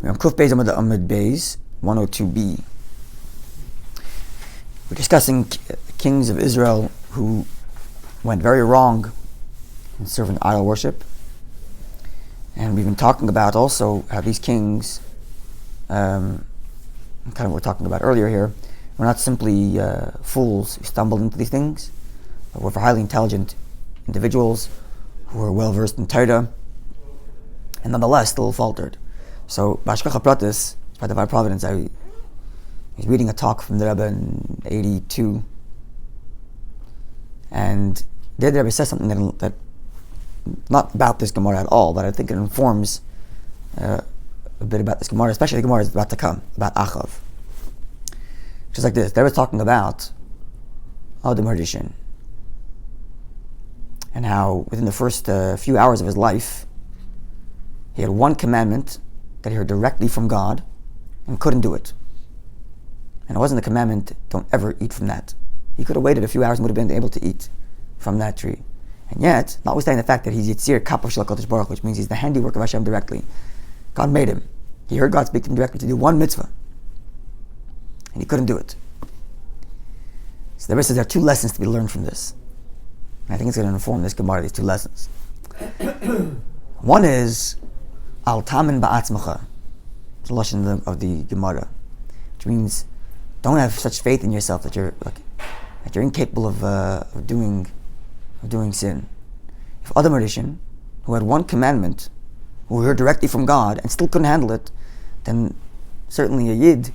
We're on Kuf Beis Amud Beis 102b. We're discussing kings of Israel who went very wrong in serving idol worship. And we've been talking about also how these kings, kind of what we're talking about earlier here, were not simply fools who stumbled into these things, but were highly intelligent individuals who were well versed in Torah, and nonetheless still faltered. So, Bashkacha Pratis, by divine providence, I was reading a talk from the Rabbi in 82, and there the Rabbi says something that not about this Gemara at all, but I think it informs a bit about this Gemara, especially the Gemara is about to come, about Achav. Just like this, they were talking about Adam Hardishin, and how within the first few hours of his life, he had one commandment that he heard directly from God and couldn't do it. And it wasn't the commandment, don't ever eat from that. He could have waited a few hours and would have been able to eat from that tree. And yet, notwithstanding the fact that he's Yitzir Kapov Shel HaKadosh Baruch Hu, which means he's the handiwork of Hashem directly, God made him. He heard God speak to him directly to do one mitzvah. And he couldn't do it. So the Rebbe says there are two lessons to be learned from this. And I think it's going to inform this Gemara, these two lessons. One is, Al Tamin Ba'atzmacha. It's a lesson of the Gemara. Which means, don't have such faith in yourself that you're incapable of doing sin. If Adam Rishon, who had one commandment, who heard directly from God and still couldn't handle it, then certainly a Yid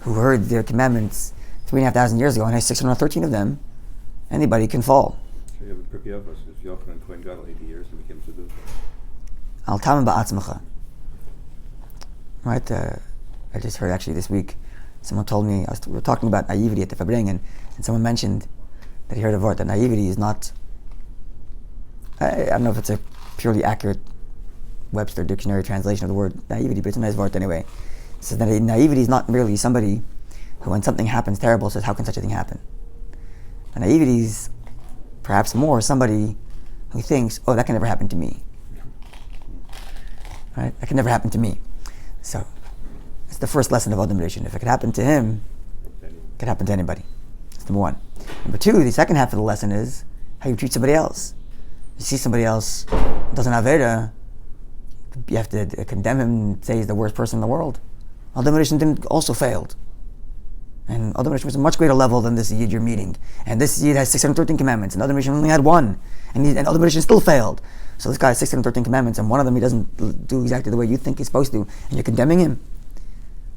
who heard their commandments 3,500 years ago and has 613 of them, anybody can fall. So you have a Perek Chelek, if Yochanan Kohen got 80 years and became Sedut. Al Tamim Ba'atzmacha. Right? I just heard actually this week, someone told me, we were talking about naivety at the Fabringen, and someone mentioned that he heard a word that naivety is not, I don't know if it's a purely accurate Webster dictionary translation of the word naivety, but it's a nice word anyway. It says that naivety is not really somebody who, when something happens terrible, says, how can such a thing happen? And naivety is perhaps more somebody who thinks, oh, that can never happen to me. Right? That can never happen to me. So, it's the first lesson of Adam Rishon. If it could happen to him, it could happen to anybody. That's number one. Number two, the second half of the lesson is how you treat somebody else. You see somebody else doesn't have Aveda, you have to condemn him and say he's the worst person in the world. Adam Rishon also failed. And Adam Rishon was a much greater level than this Yid you're meeting. And this Yid has 613 commandments, and Adam Rishon only had one. And Adam Rishon still failed. So this guy has 613 commandments, and one of them he doesn't do exactly the way you think he's supposed to, and you're condemning him.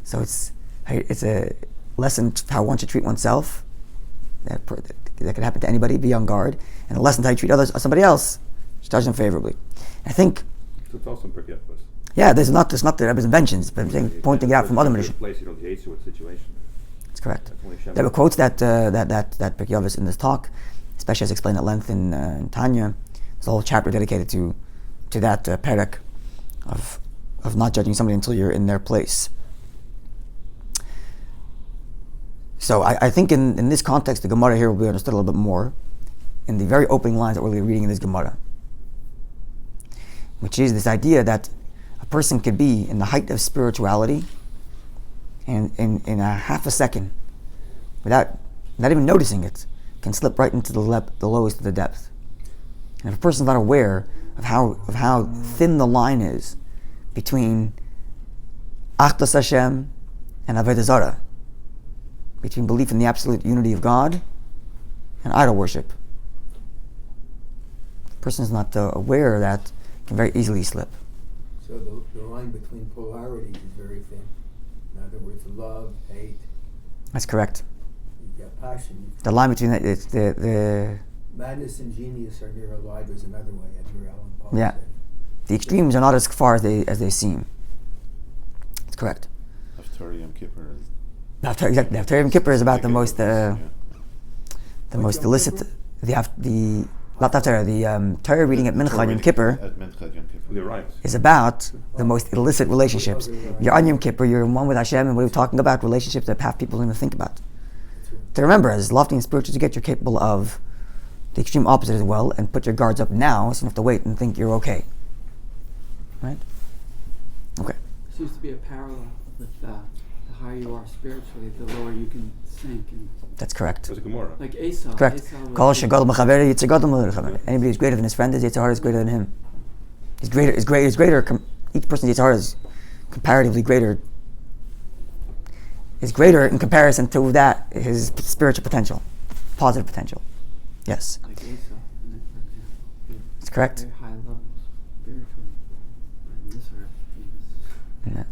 So it's a lesson how one should treat oneself. That could happen to anybody. Be on guard, and a lesson how you treat somebody else. Judge them favorably. I think. So it's also Perek Chelek. Yeah, there's not the Rebbe's inventions, but I'm pointing it out from other Rishon. That's correct. There were quotes that Perek Chelek in this talk, especially as explained at length in Tanya. There's a whole chapter dedicated to that perek of not judging somebody until you're in their place. So I think in this context, the Gemara here will be understood a little bit more in the very opening lines that we're reading in this Gemara, which is this idea that a person could be in the height of spirituality and in a half a second, without not even noticing it, can slip right into the lowest of the depth. And if a person's not aware of how thin the line is between Achdus Hashem and Avodah Zarah, between belief in the absolute unity of God and idol worship, if a person's not aware of that, can very easily slip. So the line between polarities is very thin. In other words, love, hate. That's correct. You've got passion. The line between the madness and genius are near allied was another way Edgar Allan Poe yeah. said. The extremes are not as far as they seem. That's correct. Haftarah Yom Kippur. Exactly. Haftarah Yom Kippur is about the most illicit. The Torah reading at Mincha Yom Kippur is about the most illicit relationships. You're on Yom Kippur, you're in one with Hashem, and we're talking about relationships that half people don't even think about. To remember, as lofty and spiritual as you get, you're capable of the extreme opposite as well, and put your guards up now so you don't have to wait and think you're okay. Right? Okay. So seems to be a parallel with the higher you are spiritually, the lower you can sink. And That's correct. There's a Gemara. like Esau. Correct. Esau Anybody who's greater than his friend, his Yitzhar is greater than him. He's greater. Each person's Yitzhar is comparatively greater. Is greater in comparison to that his spiritual potential, positive potential. Yes. like Esau, and then, for example, That's correct. very high levels spiritually. But in this earth, he was Yeah.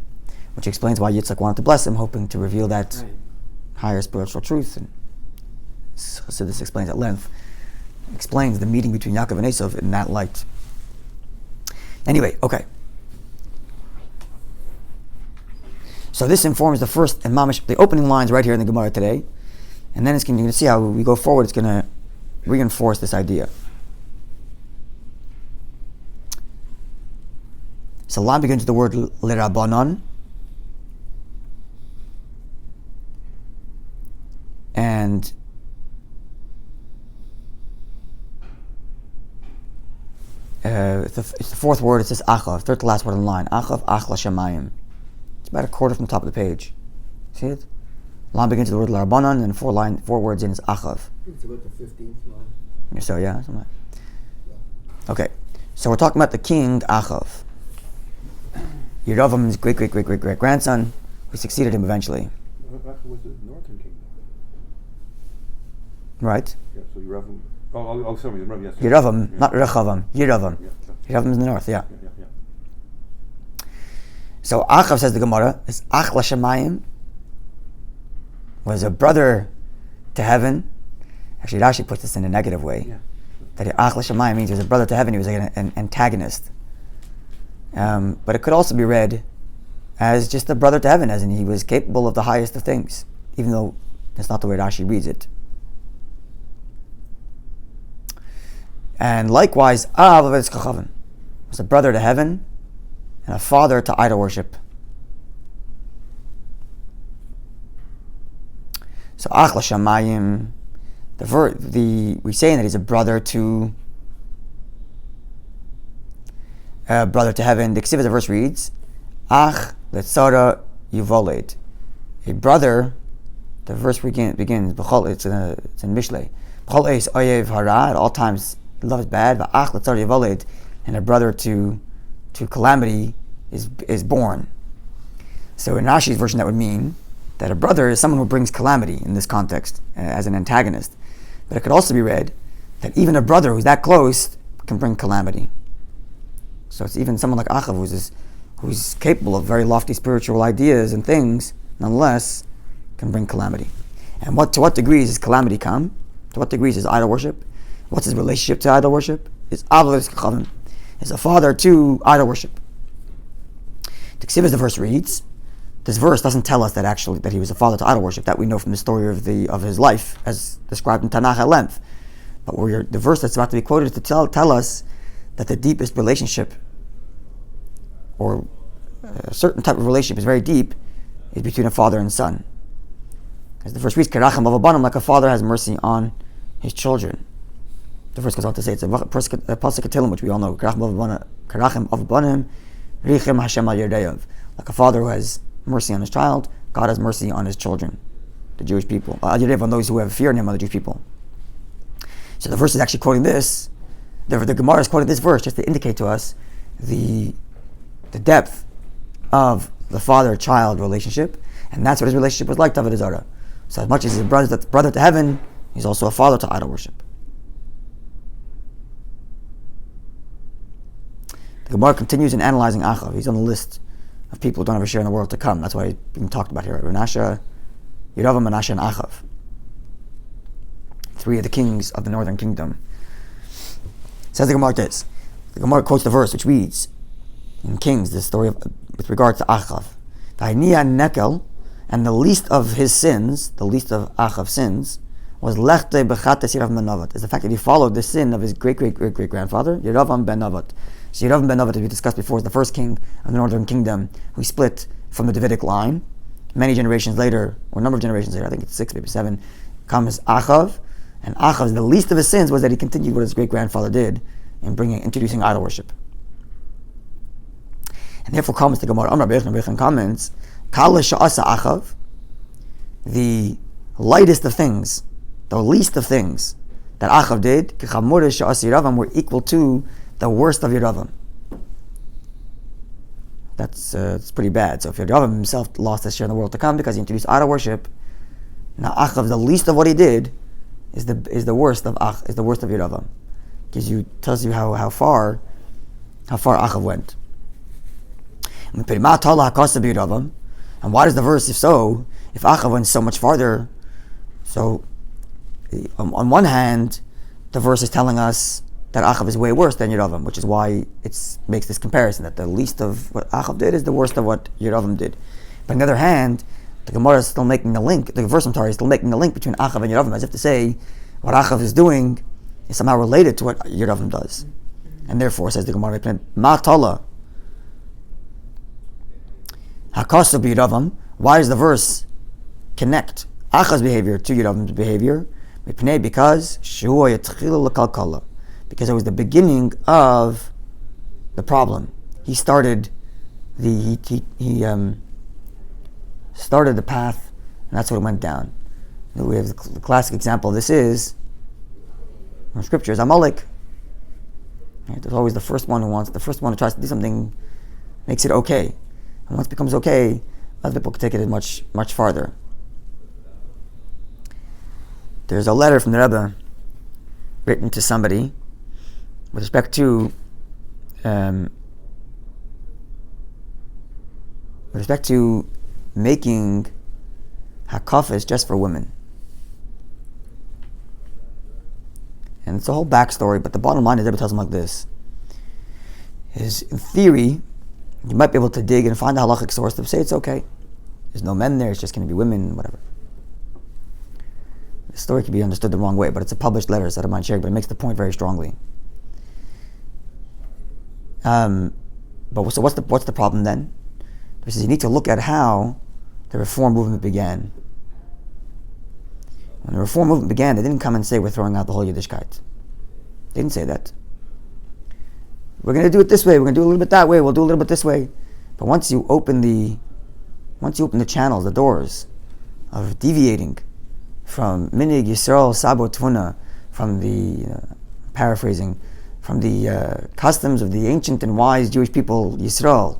Which explains why Yitzhak wanted to bless him, hoping to reveal that right. higher spiritual truth. And so this explains at length. Explains the meeting between Yaakov and Esav in that light. Anyway, okay. So this informs the first and mamish, the opening lines right here in the Gemara today, and then you're going to see how we go forward. It's going to reinforce this idea. So line begins with the word lerabanan, and it's the fourth word. It says achav, third to last word in the line. Achav achla shamayim. It's about a quarter from the top of the page. See it? Line begins with the word larabanan, and four words in is achav. It's about the 15th line. So yeah, something like that. Okay, so we're talking about the king Achav, Yeravam's great grandson, who succeeded him eventually. Achav was the northern kingdom. Right? Yeah, so Yeravam. Oh, sorry, yes. Yeravam, Yeah. not Rechavam. Yeravam. Yeah, Yeravam is in the north. Yeah. yeah. So Achav, says the Gemara, is Achla Shemayim, was a brother to heaven. Actually, Rashi puts this in a negative way. Yeah. That Achla Shemayim means he was a brother to heaven. He was like an antagonist. But it could also be read as just a brother to heaven, as in he was capable of the highest of things, even though that's not the way Rashi reads it. And likewise, was a brother to heaven and a father to idol worship. So Achla Shamayim, we saying that he's a brother to heaven. The Ksiv of the verse reads, Ach letzara yuvoled. A brother. The verse begins. It's in Mishlei. B'chol eis oyev hara. At all times, love is bad. Ach letzara yuvoled. And a brother to calamity is born. So in Rashi's version, that would mean that a brother is someone who brings calamity in this context as an antagonist. But it could also be read that even a brother who's that close can bring calamity. So it's even someone like Achav who's capable of very lofty spiritual ideas and things, nonetheless, can bring calamity. And to what degrees does calamity come? To what degrees is idol worship? What's his relationship to idol worship? Is a father to idol worship. The Ksiv as the verse reads, this verse doesn't tell us that he was a father to idol worship. That we know from the story of his life, as described in Tanakh at length. But the verse that's about to be quoted is to tell us that the deepest relationship, or a certain type of relationship, is very deep, is between a father and son. As the verse reads, "Kerachim avabanim," like a father has mercy on his children. The verse goes on to say, it's a pasuk of Talmud, which we all know. Kerachim avabanim, richim Hashem al yerdeyav. Like a father who has mercy on his child, God has mercy on his children, the Jewish people. Al yerdeyav, on those who have fear in him, are the Jewish people. So the verse is actually quoting this. The Gemara is quoting this verse just to indicate to us the depth of the father-child relationship, and that's what his relationship was like to Avodah Zarah. So as much as he's a brother to heaven, he's also a father to idol worship. The Gemara continues in analyzing Achav. He's on the list of people who don't have a share in the world to come. That's why he's being talked about here. Menashe, Yeravam, Menashe, and Achav. Three of the kings of the northern kingdom. Says the Gemara this. The Gemara quotes the verse which reads in Kings, the story with regard to Achav. V'haniya nekel, and the least of his sins, the least of Achav's sins, was lechte bechat Yeravam ben Navat, is the fact that he followed the sin of his great grandfather, Yeravam ben Navat. So Yeravam ben Navat, as we discussed before, is the first king of the northern kingdom who split from the Davidic line. Many generations later, or a number of generations later, I think it's 6, maybe 7, comes Achav. And Achav, the least of his sins was that he continued what his great grandfather did in introducing idol worship. And therefore comes the Gemara, Rabbi Yechon comments, Kala sha'asa achav, the lightest of things, the least of things that Achav did, Kechamura sha'asa Yeravam, were equal to the worst of Yeravam. That's it's pretty bad. So if Yeravam himself lost his share in the world to come because he introduced idol worship, now Achav, the least of what he did, is the worst of Yeravam. Tells you how far Achav went. And why does the verse, if Achav went so much farther? So on one hand, the verse is telling us that Achav is way worse than Yeravam, which is why it makes this comparison, that the least of what Achav did is the worst of what Yeravam did. But on the other hand, the Gemara is still making the link, the verse is still making the link between Achav and Yeravam, as if to say, what Achav is doing is somehow related to what Yeravam does. And therefore, says the Gemara, Ma'atala, Hakasav Yeravam, why does the verse connect Achav's behavior to Yeravam's behavior? Because it was the beginning of the problem. He started started the path, and that's what it went down. We have the classic example of this is from scriptures, Amalek. Right? There's always the first one who tries to do something, makes it okay. And once it becomes okay, other people can take it much, much farther. There's a letter from the Rabbi written to somebody with respect to making hakafas just for women. And it's a whole backstory, but the bottom line is, Rabbi tells him like this: is in theory, you might be able to dig and find a halachic source to say it's okay. There's no men there; it's just going to be women, whatever. The story can be understood the wrong way, but it's a published letter, so I don't mind sharing. But it makes the point very strongly. But so what's the problem then? He says you need to look at how the Reform movement began. When the Reform movement began, they didn't come and say we're throwing out the whole Yiddishkeit. They didn't say that. We're going to do it this way. We're going to do a little bit that way. We'll do a little bit this way. But once you open the channels, the doors of deviating from Minig Yisrael Sabo Tvuna, from the paraphrasing, from the customs of the ancient and wise Jewish people Yisrael.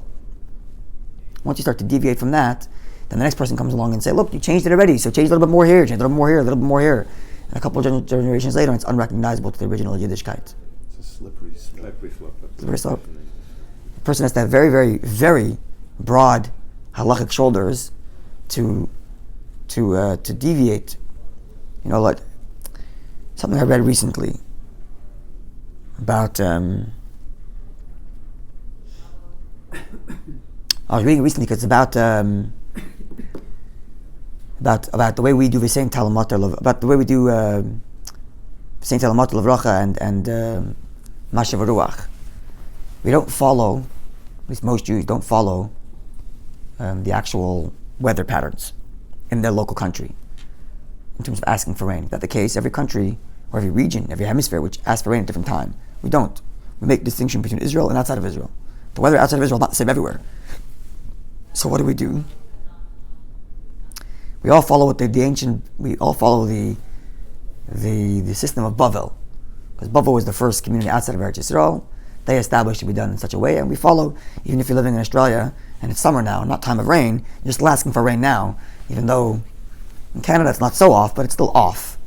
Once you start to deviate from that, then the next person comes along and say, "Look, you changed it already. So change a little bit more here, change a little bit more here, a little bit more here." And a couple of generations later, it's unrecognizable to the original Yiddishkeit. It's a slippery slope. Slippery slope. The person has to have very, very, very broad halachic shoulders to deviate. You know, like something I read recently about. I was reading recently because it's about the way we do V'sein Talmud, about the way we do V'sein Talmud Levracha and Mashav Ruach. We don't follow, at least most Jews don't follow the actual weather patterns in their local country in terms of asking for rain. Is that the case? Every country or every region, every hemisphere, which asks for rain at a different time. We don't. We make distinction between Israel and outside of Israel. The weather outside of Israel is not the same everywhere. So what do? We all follow the system of Bavel, because Bavel was the first community outside of Eretz Yisrael. They established it to be done in such a way, and we follow. Even if you're living in Australia and it's summer now, not time of rain, you're still asking for rain now, even though in Canada it's not so off, but it's still off.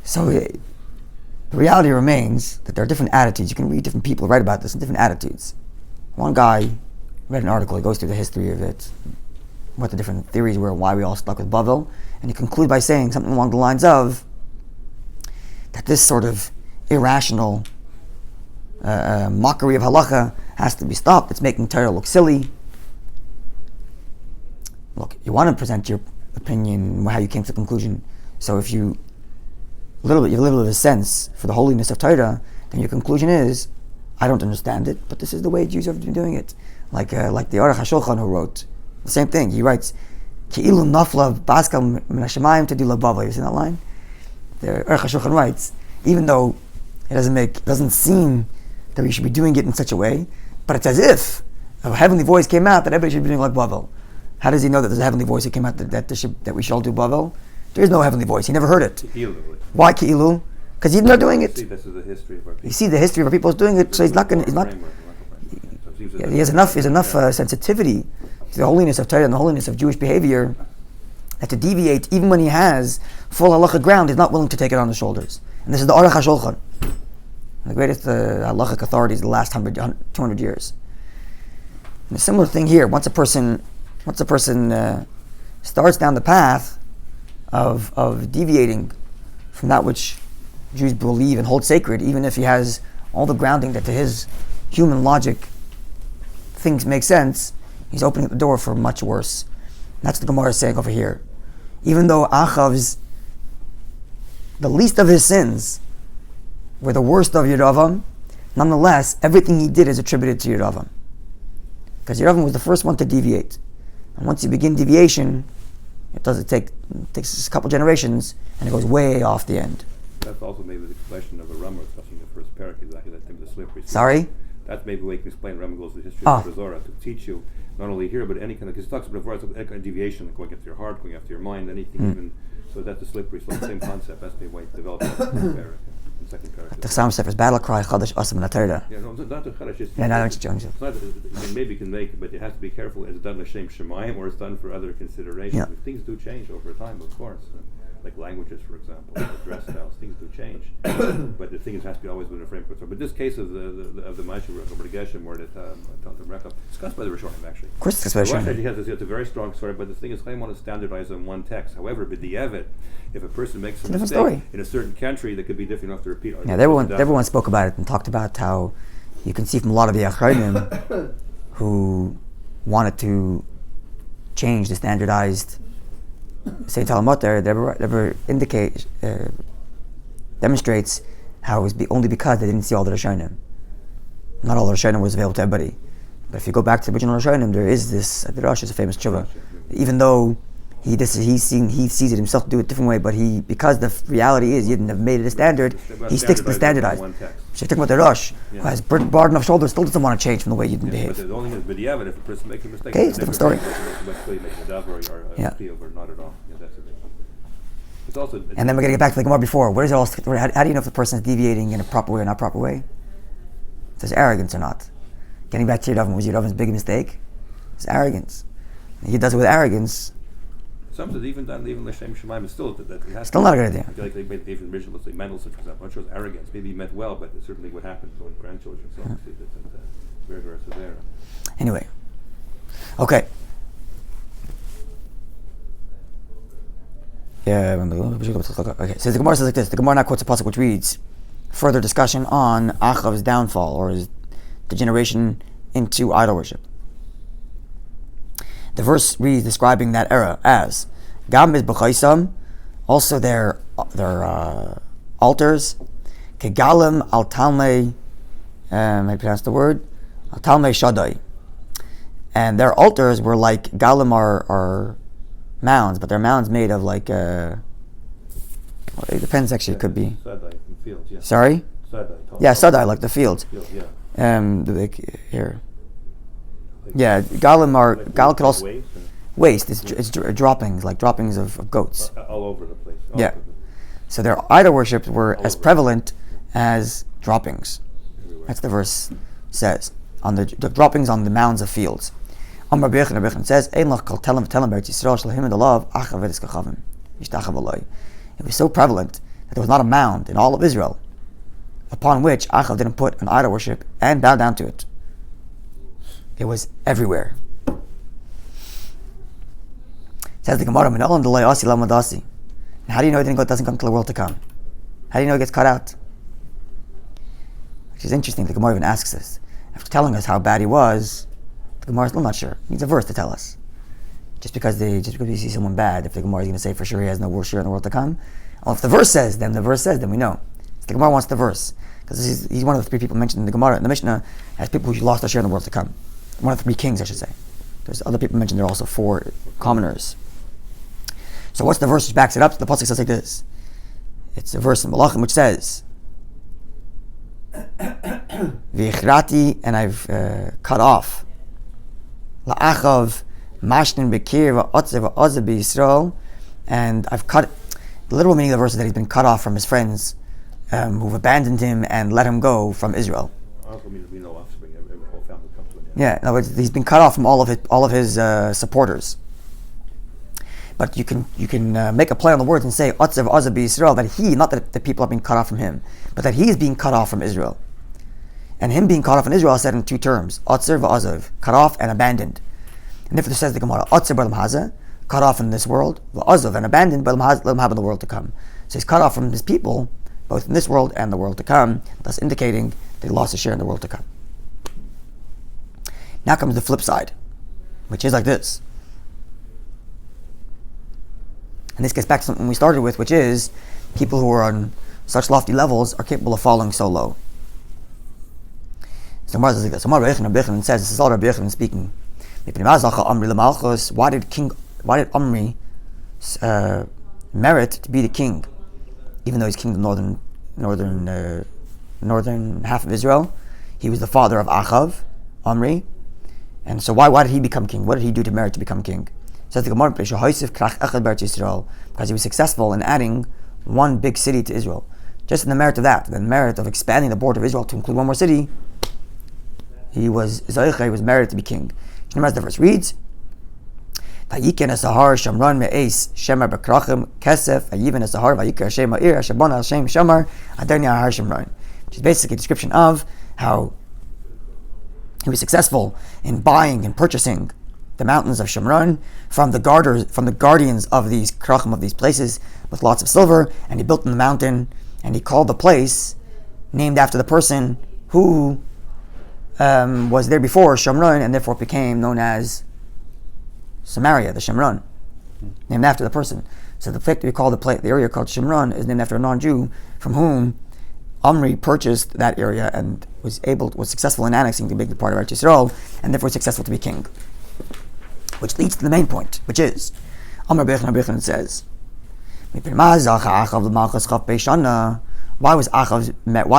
So the reality remains that there are different attitudes. You can read different people write about this and different attitudes. One guy read an article, he goes through the history of it, what the different theories were, why we all stuck with Bavel, and he concludes by saying something along the lines of that this sort of irrational mockery of halacha has to be stopped. It's making Torah look silly. Look, you want to present your opinion, how you came to the conclusion. So if you have a little bit of a sense for the holiness of Torah, then your conclusion is, I don't understand it, but this is the way Jews have been doing it. Like the Aruch HaShulchan who wrote the same thing. He writes, "Ki'ilu nafla baskal min hashamayim tedila bava." You see that line? The Aruch HaShulchan writes, even though it doesn't seem that we should be doing it in such a way, But it's as if a heavenly voice came out that everybody should be doing like Bavel. How does he know that there's a heavenly voice that came out that we should all do Bavel? There is no heavenly voice. He never heard it. Why Ki'ilu? Because he's not doing it. This is the history of our people. You see the history of our people is doing it, so he's not going. He's not. Yeah, he has enough. Sensitivity to the holiness of Torah and the holiness of Jewish behavior that to deviate, even when he has full halacha ground, he's not willing to take it on his shoulders. And this is the Aruch HaShulchan, the greatest halachic authorities of the last 200 years. And a similar thing here. Once a person starts down the path of deviating from that which Jews believe and hold sacred, even if he has all the grounding that to his human logic things make sense, he's opening the door for much worse. And that's what the Gemara is saying over here. Even though Achav's, the least of his sins, were the worst of Yeravam, nonetheless, everything he did is attributed to Yeravam. Because Yeravam was the first one to deviate. And once you begin deviation, it takes a couple generations, and it goes way off the end. That's also maybe the question of a Ramah, especially in the first parak, exactly that thing, the slippery. Sorry? That's maybe the way you can explain Ramah goes the history of the Zohar, to teach you, not only here, but any kind of, because it talks about any kind of deviation, going after your heart, going after your mind, anything even, so that's the slippery, so the same concept, that's maybe why it developed in the parak, in the second parak. The Psalm Sefer's battle cry, Chadash Asam Natarda. Yeah, no, not the Chadash, just... Yeah, no, it's Jones. It's not that, maybe you can make it, but you have to be careful, is it done L'Shem Shemayim, or it's done for other considerations? Yeah. Things do change over time, of course. Like languages, for example, or dress styles, things do change. But the thing is, it has to be always within a framework. But this case of the Mashu or the Geshem, where it discussed by the Rishonim, actually. Of course, it's discussed. He has a very strong story, but the thing is, I want to standardize on one text. However, b'di'evet, if a person makes a mistake in a certain country, that could be different enough to repeat. Yeah, everyone spoke about it and talked about how you can see from a lot of the Achronim who wanted to change the standardized say Talmud there never demonstrates how it was only because they didn't see all the Rishonim. Not all the Rishonim was available to everybody. But if you go back to the original Rishonim, there is this, the Rosh is a famous tshuva. Even though he sees it himself to do it a different way, but because the reality is, Yidden have made it a standard, he sticks to the standardized. So you're talking about the Rosh, who has broad enough shoulders, still doesn't want to change from the way Yidden behave. But the only thing is, b'di'evet, if a person makes a mistake, okay, it's a different story. Yeah. Or not at all. Yeah, that's the thing. It's also, and then we're going to get back to the Gemara before. Where is it all? How do you know if the person is deviating in a proper way or not proper way? If there's arrogance or not. Getting back to Yeravam, was Yeravan's big mistake? It's arrogance. He does it with arrogance. Sometimes even L'Shem Shemayim is still that it has still not a good idea. I feel like they made the original, let's say Mendelssohn, for example. I'm not sure it's arrogance. Maybe he meant well, but it's certainly what happened to his grandchildren. So very aggressive there. Anyway, okay. Yeah. Okay. So the Gemara says like this. The Gemara now quotes a pasuk which reads, "Further discussion on Achav's downfall or his degeneration into idol worship." The verse reads describing that era as Gam is b'chaisam, also their altars, kegalim al talmei, I pronounce the word, al talmei shadai, and their altars were like galim are mounds, but they're mounds made of like it depends actually. It could be Sadai from fields. Yeah. Sorry. Sadai. Yeah, sadai like the fields. Yeah. Here. Yeah, gal could also waste. It's droppings, like droppings of goats. All over the place. Yeah. So their idol worships were as prevalent as droppings. Everywhere. That's the verse says on the droppings on the mounds of fields. Amar Rabbi Yechon says, "Ein lach kol telem be'Eretz Yisrael shel him and the love achav v'edes kachavim yishtachav aloi." It was so prevalent that there was not a mound in all of Israel upon which Achav didn't put an idol worship and bow down to it. It was everywhere. Says the Gemara, and how do you know it doesn't come to the world to come? How do you know it gets cut out? Which is interesting. The Gemara even asks this. After telling us how bad he was, the Gemara is still not sure. It needs a verse to tell us. Just because you see someone bad, if the Gemara is going to say for sure he has no worse share in the world to come, well, if the verse says, then we know. So the Gemara wants the verse. Because he's one of the three people mentioned in the Gemara. The Mishnah has people who lost their share in the world to come. One of the three kings, I should say. There's other people mentioned. There are also four commoners. So what's the verse which backs it up? The pasuk says like this. It's a verse in Malachim which says, V'ichrati, and I've cut off. La'achav mashnin bekir va'otzev va'ozev b'Yisrael, and I've cut. The literal meaning of the verse is that he's been cut off from his friends, who've abandoned him and let him go from Israel. Also means we no offspring. Every whole family comes to an end. Yeah, in other words, he's been cut off from all of his supporters. But you can make a play on the words and say Otzev Ozev Yisrael, that he, not that the people are being cut off from him, but that he is being cut off from Israel. And him being cut off from Israel is said in two terms: Otzer v'Ozev, cut off and abandoned. And therefore, says the Gemara, Otzer b'Olam Hazeh, cut off in this world, v'Ozev, and abandoned b'Olam Hazeh, in the world to come. So he's cut off from his people, both in this world and the world to come, thus indicating that he lost his share in the world to come. Now comes the flip side, which is like this. And this gets back to something we started with, which is people who are on such lofty levels are capable of falling so low. So Rabbi Yochanan says, this is all Rabbi Yochanan speaking. Why did Omri merit to be the king, even though he's king of the northern half of Israel? He was the father of Achav, Omri, and so why did he become king? What did he do to merit to become king? Says the Gemara, because he was successful in adding one big city to Israel. Just in the merit of that, the merit of expanding the border of Israel to include one more city, he was merited to be king. As the verse reads, Vayiken esahar shamran me'es shemar b'krachim kesef vayiven esahar vayikar Hashem ha'ir hashabon Hashem shamar adoni ahar shamran, which is basically a description of how he was successful in buying and purchasing the mountains of Shomron from the guardians of these krachim, of these places, with lots of silver, and he built in the mountain, and he called the place named after the person who was there before, Shomron, and therefore became known as Samaria, the Shomron, named after the person. So the fact that we call the area called Shomron is named after a non-Jew from whom Omri purchased that area and was successful in annexing to make the part of Eretz Yisrael, and therefore successful to be king. Which leads to the main point, which is, Amar Rabbi Yochanan says, why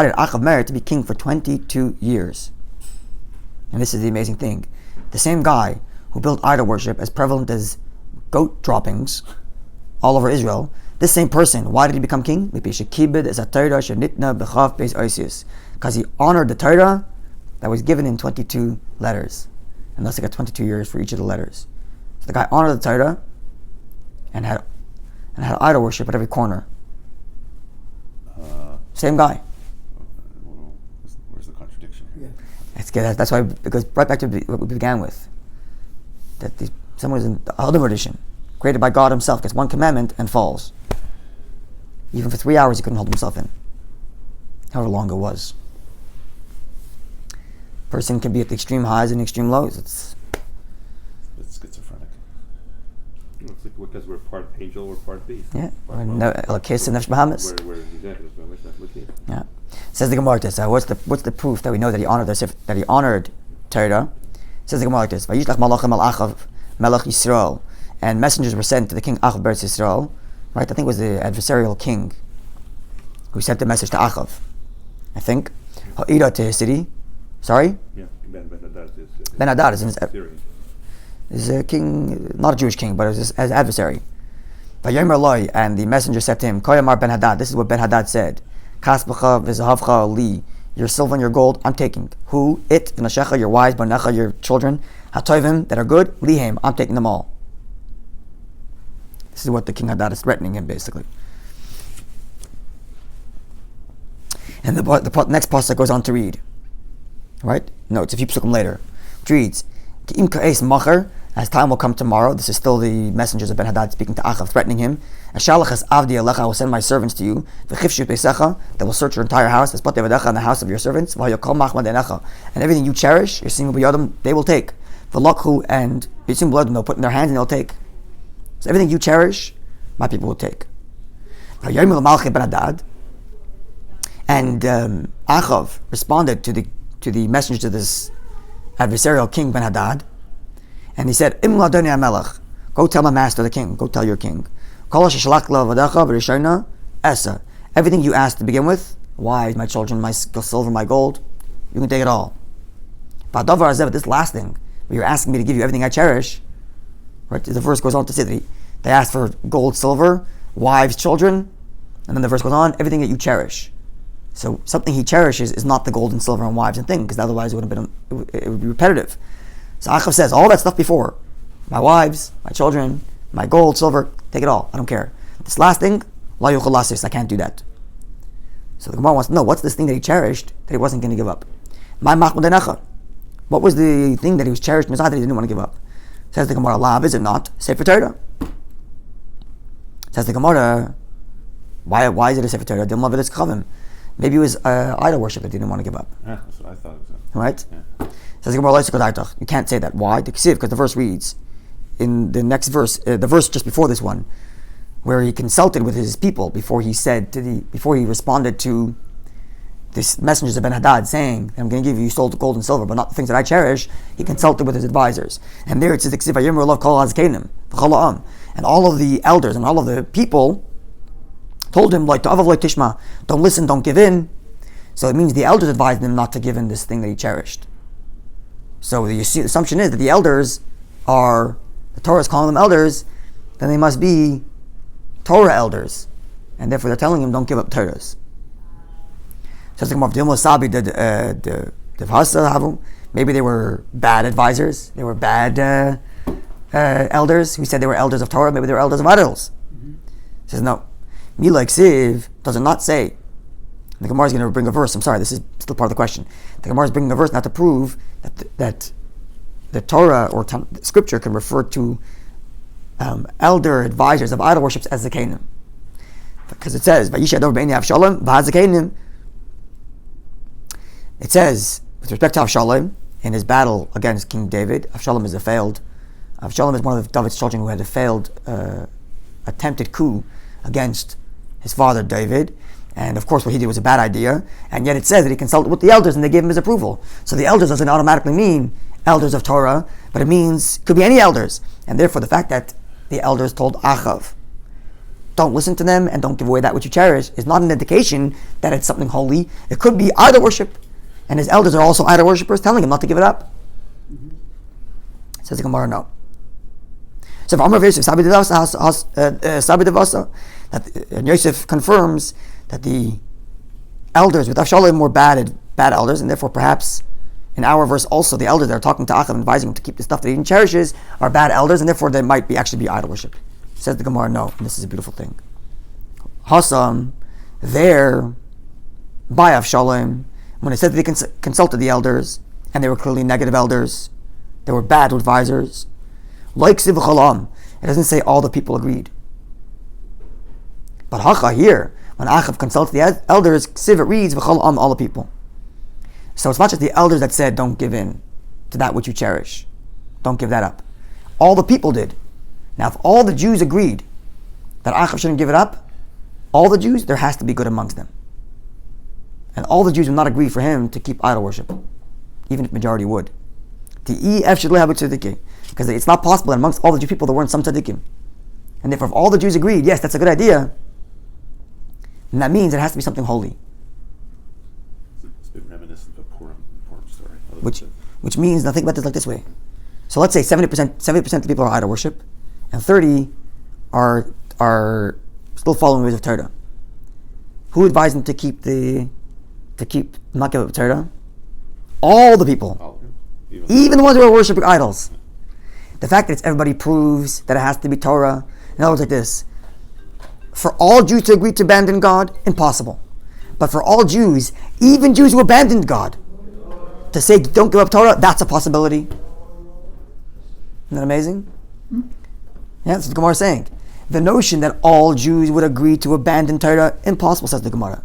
did Achav merit to be king for 22 years? And this is the amazing thing. The same guy who built idol worship as prevalent as goat droppings all over Israel, this same person, why did he become king? Because he honored the Torah that was given in 22 letters. And thus he got 22 years for each of the letters. So the guy honored the Torah and had idol worship at every corner. Same guy. Where's the contradiction here? Yeah. That's why it goes right back to what we began with. That someone is in the Adam edition, created by God himself, gets one commandment and falls. Even for 3 hours he couldn't hold himself in. However long it was. Person can be at the extreme highs and the extreme lows. It's schizophrenic. It's like because we're part angel, we're part beast. Yeah. Part Where yeah. Says the Gemara like this. What's the proof that we know that he honored Torah? Says the Gemara like this. Vayishlach malachim al Achav melech Yisrael, and messengers were sent to the king Achav beretz Yisrael. Right, I think it was the adversarial king who sent the message to Achav. I think Ha'ira to his city. Sorry? Yeah, Ben Hadad is a king, not a Jewish king, but as adversary. And the messenger said to him, Koyamar Ben Hadad, this is what Ben Hadad said. Kasbacha v'zahavcha li, your silver and your gold, I'm taking. Who? It, v'nashecha, your wives, b'necha, your children, hatoivim, that are good, lihem, I'm taking them all. This is what the King Hadad is threatening him, basically. And the next pasuk goes on to read. Right? No, it's a few psukim later. It reads, Ki'im ka'es macher, as time will come tomorrow. This is still the messengers of Ben Hadad speaking to Achav, threatening him. Ashalachas avdi alecha, I will send my servants to you. V'chifshu beisecha, that will search your entire house. V'spot devadecha, in the house of your servants. V'hayokol machmad enecha, and everything you cherish, your single b'yadam, they will take. V'lokhu, and b'yitzim blood, they'll put in their hands and they'll take. So everything you cherish, my people will take. Ben Hadad, and Achav responded to the messengers of this adversarial king Ben Hadad, and he said, Imla Adoni HaMelech, go tell my master the king, go tell your king. Everything you asked to begin with, wives, my children, my silver, my gold, You can take it all. But this last thing, where you're asking me to give you everything I cherish, right? The verse goes on to say that they asked for gold, silver, wives, children, and then the verse goes on, everything that you cherish. So something he cherishes is not the gold and silver and wives and things, because otherwise it would be repetitive. So Ahab says, all that stuff before, my wives, my children, my gold, silver, take it all. I don't care. This last thing, la yuchal lasis, I can't do that. So the Gemara wants to know, what's this thing that he cherished that he wasn't going to give up? What was the thing that he was cherished that he didn't want to give up? Says the Gemara, lav, is it not? Sefer Torah. Says the Gemara, why is it a Sefer Torah? Maybe it was idol worship that he didn't want to give up. Yeah, that's what I thought it was. Right? Yeah. Says the Gemara, you can't say that. Why? Because the verse reads, in the next verse, the verse just before this one, where he consulted with his people before he responded to this messengers of Ben-Hadad saying, I'm going to give you sold gold and silver, but not the things that I cherish. He consulted with his advisors. And there it says, and all of the elders and all of the people told him, like, don't listen, don't give in. So it means the elders advised him not to give in this thing that he cherished. So the assumption is that the elders the Torah is calling them elders, then they must be Torah elders. And therefore they're telling him, don't give up Torahs. Maybe they were bad advisors. They were bad elders who said they were elders of Torah. Maybe they were elders of idols. He says, no. Mila Ksiv does not say. The Gemara is going to bring a verse. I'm sorry, this is still part of the question. The Gemara is bringing a verse not to prove that the Torah or Scripture can refer to elder advisors of idol worships as Zakanim. Because it says, it says, with respect to Avshalom, in his battle against King David, Avshalom is one of David's children who had a failed attempted coup against his father David. And of course what he did was a bad idea. And yet it says that he consulted with the elders and they gave him his approval. So the elders doesn't automatically mean elders of Torah, but it means, could be any elders. And therefore the fact that the elders told Achav, don't listen to them and don't give away that which you cherish, is not an indication that it's something holy. It could be idol worship. And his elders are also idol worshippers, telling him not to give it up. Says the Gemara, no. So if Amar Yosef Sabi Devasa, that Yosef confirms that the elders with Avshalom were bad elders, and therefore perhaps in our verse also the elders that are talking to Achav and advising him to keep the stuff that he cherishes are bad elders, and therefore they might actually be idol worship. Says the Gemara, no. And this is a beautiful thing. Hasam, there by Avshalom, when it said that they consulted the elders, and they were clearly negative elders, they were bad advisors, like Siv Chalam, it doesn't say all the people agreed. But Hacha here, when Achav consulted the elders, Siv, it reads V'chalam, all the people. So it's not just the elders that said, don't give in to that which you cherish. Don't give that up. All the people did. Now if all the Jews agreed that Achav shouldn't give it up, all the Jews, there has to be good amongst them. And all the Jews would not agree for him to keep idol worship, even if majority would. Because it's not possible that amongst all the Jewish people there weren't some tzaddikim. And therefore if all the Jews agreed, yes, that's a good idea, then that means it has to be something holy. It's a bit reminiscent of a Purim story. Which means, now think about this like this way. So let's say 70% of the people are idol worship, and 30 are still following the ways of Torah. Who advised them to not give up Torah? All the people. Even the ones who are worshiping idols. The fact that it's everybody proves that it has to be Torah. In other words, like this. For all Jews to agree to abandon God, impossible. But for all Jews, even Jews who abandoned God, to say don't give up Torah, that's a possibility. Isn't that amazing? Yeah, that's what the Gemara is saying. The notion that all Jews would agree to abandon Torah, impossible, says the Gemara.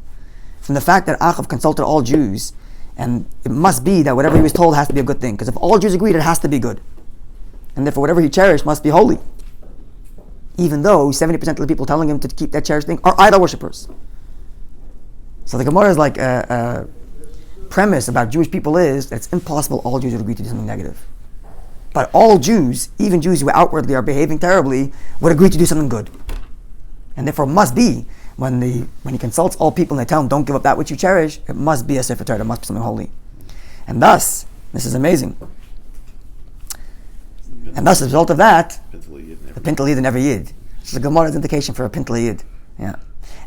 From the fact that Achav consulted all Jews, and it must be that whatever he was told has to be a good thing. Because if all Jews agreed, it has to be good. And therefore whatever he cherished must be holy. Even though 70% of the people telling him to keep that cherished thing are idol worshippers. So the Gemara is like a premise about Jewish people is that it's impossible all Jews would agree to do something negative. But all Jews, even Jews who outwardly are behaving terribly, would agree to do something good. And therefore it must be, when he consults all people and they tell him, don't give up that which you cherish, it must be a Sefer Torah, it must be something holy. And thus, this is amazing. And thus, as a result of that, the Pintel Yid never Yid. This is the Gemara's indication for a Pintel Yid. Yeah.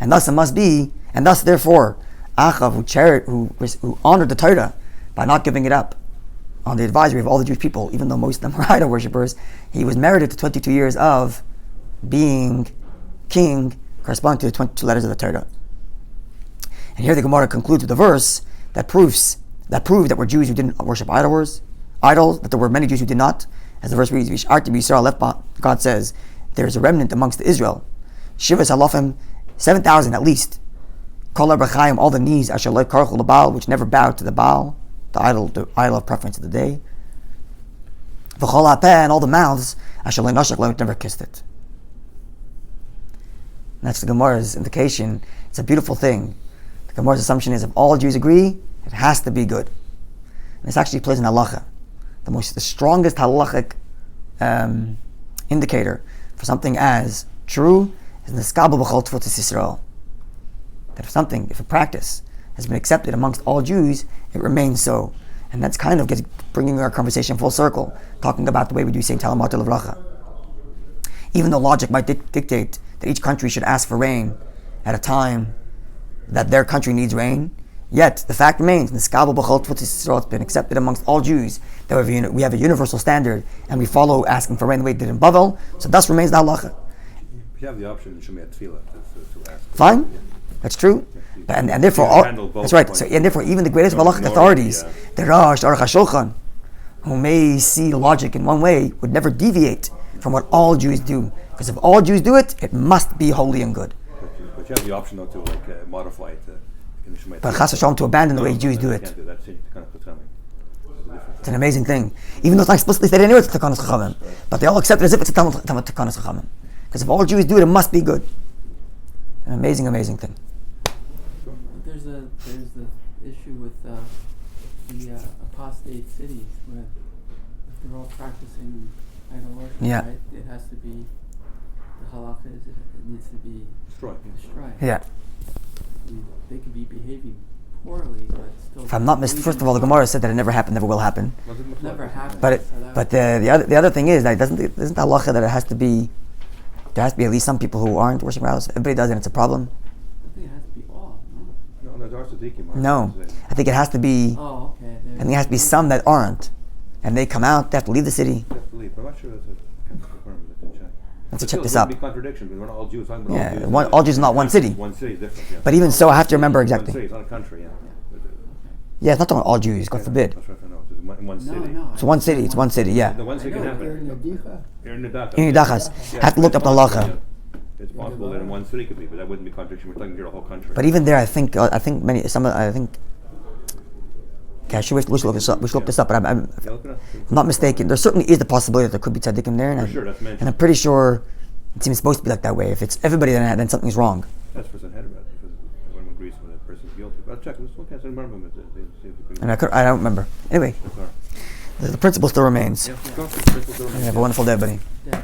And thus it must be, and thus therefore, Achav, who honored the Torah by not giving it up on the advisory of all the Jewish people, even though most of them were idol worshippers, he was merited to 22 years of being king, corresponding to the 22 letters of the Torah. And here the Gemara concludes with a verse that proved that were Jews who didn't worship idols, that there were many Jews who did not. As the verse reads, Visharti b'Yisrael, God says, there is a remnant amongst Israel. Shivas halafim, 7,000 at least. Kol Abraham, all the knees, Asher lo karchu l'Baal, which never bowed to the Baal, the idol of preference of the day. V'chol ha'peh, and all the mouths, Asher lo nashach lo, never kissed it. And that's the Gemara's indication. It's a beautiful thing. The Gemara's assumption is if all Jews agree, it has to be good. And this actually plays in halacha. The strongest halachic indicator for something as true is niskabel b'chol tfutzis Yisrael. That if a practice has been accepted amongst all Jews, it remains so. And that's kind of bringing our conversation full circle, talking about the way we do St. Talmud Levracha. Even though logic might dictate that each country should ask for rain at a time that their country needs rain, yet the fact remains, niskabel b'chol tfutzis Yisrael, it's been accepted amongst all Jews that we have a universal standard and we follow asking for rain the way it did in Bavel, so thus remains the halacha. You have the option in Shemiyat Tefillah to ask. Fine, that's true. And therefore, that's right. So, and therefore, even the greatest halachic authorities, the Rosh, Aruch HaShulchan, who may see logic in one way, would never deviate from what all Jews do. Because if all Jews do it, it must be holy and good. But you have the option though to modify it in the Shemiyat. But Chas v'Shalom, to abandon the way Jews do it. It's an amazing thing. Even though it's not explicitly stated anywhere, it's a Takanas Chachamim. But they all accept it as if it's a Takanas Chachamim. Because if all Jews do it, it must be good. An amazing, amazing thing. There's the issue with the apostate cities where if they're all practicing idol worship, Yeah. right? It has to be, the halakha is it needs to be destroyed. Yeah. I mean, they could be behaving poorly, but still. If I'm not first of all, the Gemara said that it never happened, never will happen. Never happened. But the other thing is that isn't the halacha that there has to be at least some people who aren't worshiping idols. Everybody does it, and it's a problem. I think it has to be all. No, I think it has to be. Oh, okay. I think it has to be some that aren't, and they come out. They have to leave the city. They have to leave. I'm not sure that's Let's check this up. It would be contradiction. We're not all Jews. Yeah, all Jews is not one city. One city is different. Yeah. But even so, I have to remember exactly. One city, it's not a country. Yeah. Yeah, it's not talking all Jews. God forbid. That's right. No, it's one city. No. It's one city. It's one city. Yeah. The one city can happen. In Nedicha. In Yudachas, I have to look up the halacha. It's possible that in one city could be, but that wouldn't be contradiction. We're talking here the whole country. But even there, I think Okay, we should look this up. But I'm not mistaken. There certainly is the possibility that there could be tzaddikim there, and I'm pretty sure it seems supposed to be like that way. If it's everybody, then something's wrong. That's for Sanhedrin, because everyone agrees when that person's guilty. But I'll check. Let's look at it. And I don't remember. Anyway, the principle still remains. Yeah, the principle still remains. Have a wonderful day, buddy. Yeah.